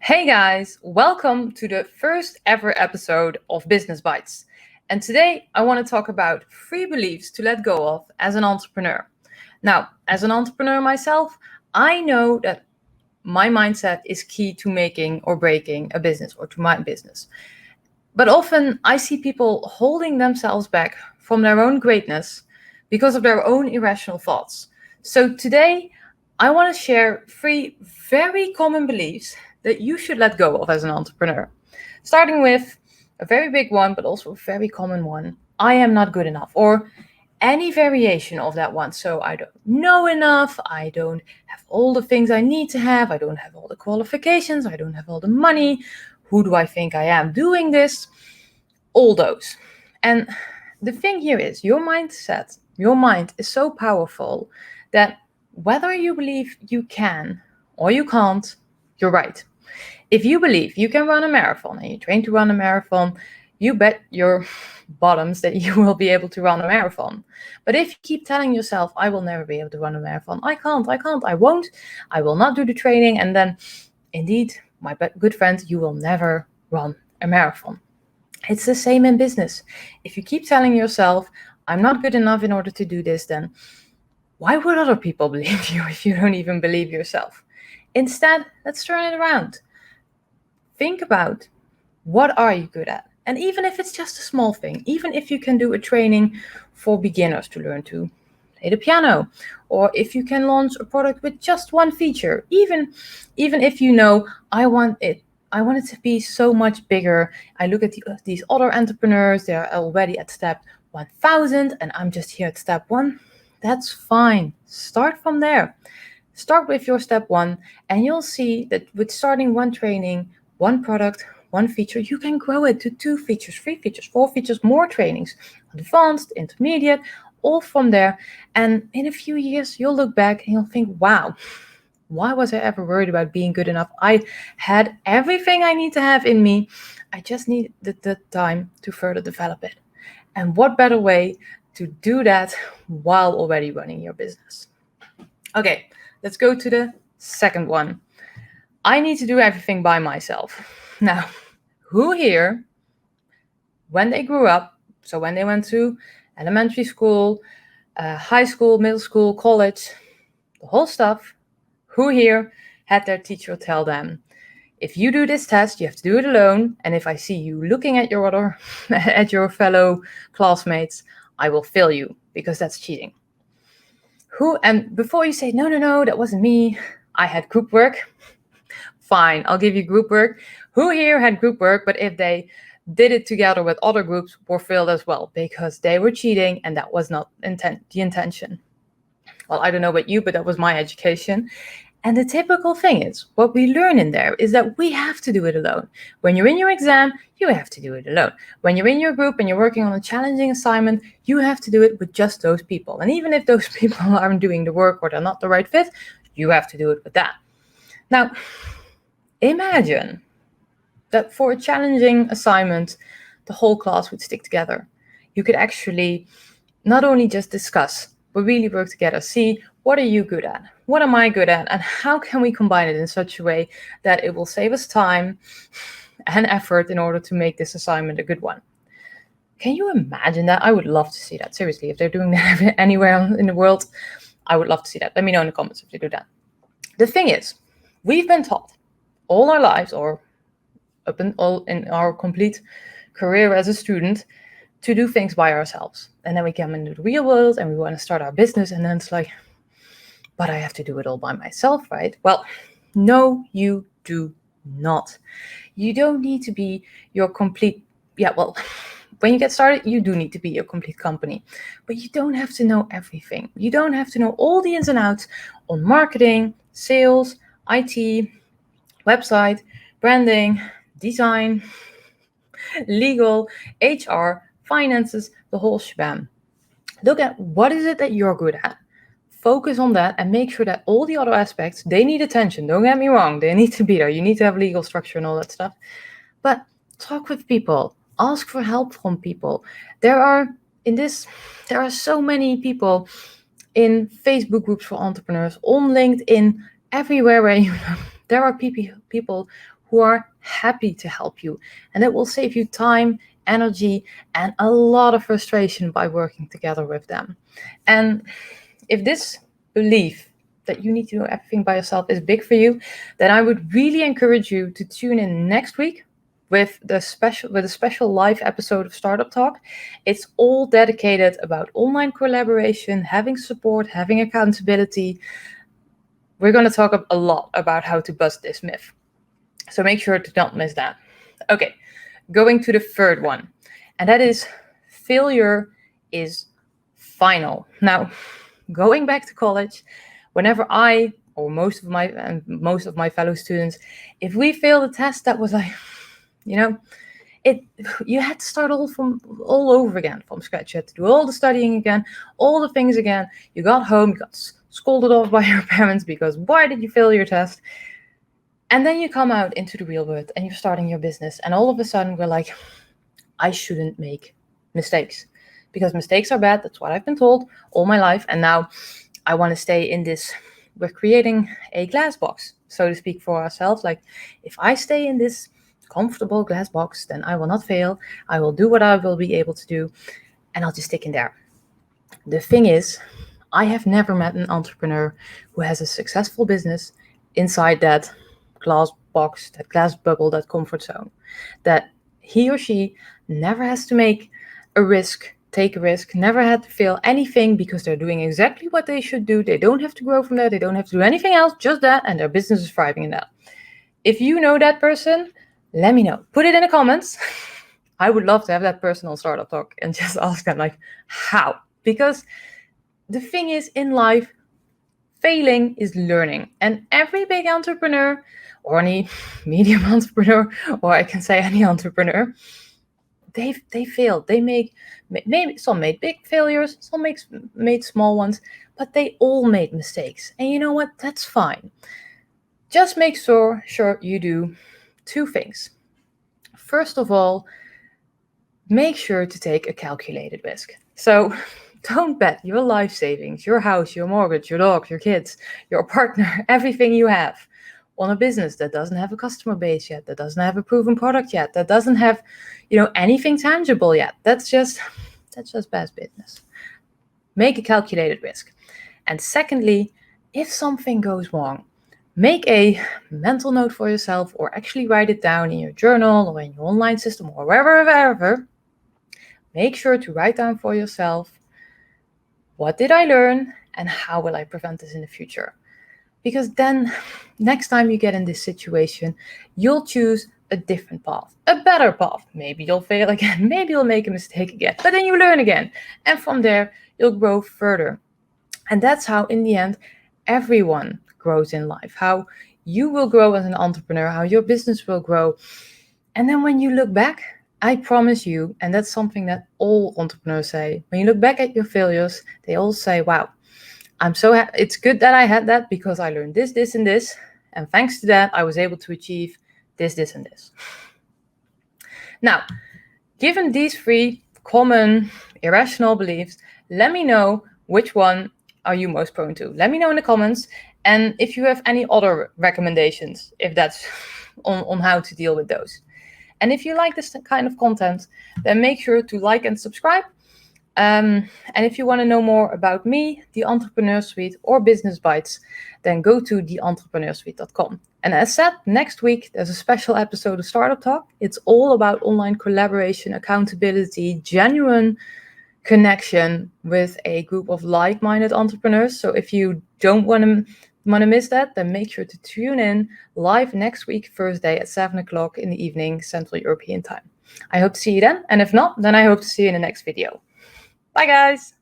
Hey guys, welcome to the first ever episode of Business Bites. And today I want to talk about 3 beliefs to let go of as an entrepreneur. Now, as an entrepreneur myself, I know that my mindset is key to making or breaking a business or to my business. But often I see people holding themselves back from their own greatness because of their own irrational thoughts. So today I want to share 3 very common beliefs that you should let go of as an entrepreneur. Starting with a very big one, but also a very common one: I am not good enough, or any variation of that one. So I don't know enough, I don't have all the things I need to have, I don't have all the qualifications, I don't have all the money. Who do I think I am doing this? All those. And the thing here is, your mindset, your mind is so powerful that whether you believe you can or you can't, you're right. If you believe you can run a marathon and you train to run a marathon, you bet your bottoms that you will be able to run a marathon. But if you keep telling yourself, I will never be able to run a marathon, I can't, I won't, I will not do the training, and then indeed, my good friend, you will never run a marathon. It's the same in business. If you keep telling yourself, I'm not good enough in order to do this, then why would other people believe you if you don't even believe yourself? Instead, let's turn it around. Think about, what are you good at? And even if it's just a small thing, even if you can do a training for beginners to learn to play the piano, or if you can launch a product with just one feature, even if you know, I want it to be so much bigger. I look at these other entrepreneurs, they're already at step 1000 and I'm just here at step 1. That's fine. Start from there. Start with your step 1 and you'll see that with starting one training, one product, one feature, you can grow it to 2 features, 3 features, 4 features, more trainings, advanced, intermediate, all from there. And in a few years, you'll look back and you'll think, wow, why was I ever worried about being good enough? I had everything I need to have in me. I just needed the time to further develop it. And what better way to do that while already running your business? Okay, let's go to the second one. I need to do everything by myself. Now, who here, when they grew up, so when they went to elementary school, high school, middle school, college, the whole stuff, who here had their teacher tell them, if you do this test, you have to do it alone, and if I see you looking at at your fellow classmates, I will fail you, because that's cheating. And before you say, no, that wasn't me, I had group work. Fine, I'll give you group work. Who here had group work, but if they did it together with other groups, were failed as well, because they were cheating and that was not the intention? Well, I don't know about you, but that was my education. And the typical thing is, what we learn in there is that we have to do it alone. When you're in your exam, you have to do it alone. When you're in your group and you're working on a challenging assignment, you have to do it with just those people. And even if those people aren't doing the work or they're not the right fit, you have to do it with that. Now, imagine that for a challenging assignment, the whole class would stick together. You could actually not only just discuss, but really work together. See, what are you good at? What am I good at? And how can we combine it in such a way that it will save us time and effort in order to make this assignment a good one? Can you imagine that? I would love to see that. Seriously, if they're doing that anywhere in the world, I would love to see that. Let me know in the comments if they do that. The thing is, we've been taught all our lives, or up in our complete career as a student, to do things by ourselves. And then we come into the real world and we want to start our business, and then it's like, but I have to do it all by myself, right? Well, no, you do not. You don't need to be your complete, when you get started, you do need to be your complete company, but you don't have to know everything. You don't have to know all the ins and outs on marketing, sales, IT, website, branding, design, legal, HR, finances, the whole shebang. Look at what is it that you're good at. Focus on that and make sure that all the other aspects, they need attention. Don't get me wrong, they need to be there. You need to have legal structure and all that stuff. But talk with people. Ask for help from people. There are so many people in Facebook groups for entrepreneurs, on LinkedIn, everywhere where there are people who are happy to help you. And it will save you time, energy, and a lot of frustration by working together with them. And if this belief that you need to know everything by yourself is big for you, then I would really encourage you to tune in next week with a special live episode of Startup Talk. It's all dedicated about online collaboration, having support, having accountability. We're going to talk a lot about how to bust this myth. So make sure to not miss that. Okay, going to the third one, and that is failure is final. Now, going back to college, whenever I or most of my fellow students, if we failed a test, that was like, you had to start all over again from scratch. You had to do all the studying again, all the things again. You got home, you got scolded off by your parents because why did you fail your test? And then you come out into the real world and you're starting your business. And all of a sudden we're like, I shouldn't make mistakes because mistakes are bad. That's what I've been told all my life. And now I want to stay in this. We're creating a glass box, so to speak, for ourselves. Like, if I stay in this comfortable glass box, then I will not fail. I will do what I will be able to do, and I'll just stick in there. The thing is, I have never met an entrepreneur who has a successful business inside that glass box, that glass bubble, that comfort zone, that he or she never has to take a risk, never had to fail anything because they're doing exactly what they should do. They don't have to grow from that. They don't have to do anything else, just that, and their business is thriving in that. If you know that person, let me know. Put it in the comments. I would love to have that person on Startup Talk and just ask them, like, how? Because the thing is, in life, failing is learning. And every big entrepreneur, or any medium entrepreneur, or I can say any entrepreneur, they failed. They maybe some made big failures, some made small ones, but they all made mistakes. And you know what? That's fine. Just make sure you do two things. First of all, make sure to take a calculated risk. So don't bet your life savings, your house, your mortgage, your dog, your kids, your partner, everything you have on a business that doesn't have a customer base yet, that doesn't have a proven product yet, that doesn't have, anything tangible yet. That's just bad business. Make a calculated risk. And secondly, if something goes wrong, make a mental note for yourself, or actually write it down in your journal or in your online system or wherever. Make sure to write down for yourself, what did I learn and how will I prevent this in the future? Because then next time you get in this situation, you'll choose a different path, a better path. Maybe you'll fail again, maybe you'll make a mistake again, but then you learn again. And from there, you'll grow further. And that's how, in the end, everyone grows in life, how you will grow as an entrepreneur, how your business will grow. And then when you look back, I promise you, and that's something that all entrepreneurs say, when you look back at your failures, they all say, wow, I'm so happy. It's good that I had that because I learned this, this, and this. And thanks to that, I was able to achieve this, this, and this. Now, given these three common irrational beliefs, let me know which one are you most prone to. Let me know in the comments. And if you have any other recommendations, if that's on how to deal with those. And if you like this kind of content, then make sure to like and subscribe. And if you want to know more about me, the Entrepreneur Suite, or Business Bites, then go to theentrepreneursuite.com. And as said, next week, there's a special episode of Startup Talk. It's all about online collaboration, accountability, genuine connection with a group of like-minded entrepreneurs. So if you don't want to miss that, then make sure to tune in live next week, Thursday at 7 o'clock in the evening, Central European time. I hope to see you then. And if not, then I hope to see you in the next video. Bye, guys.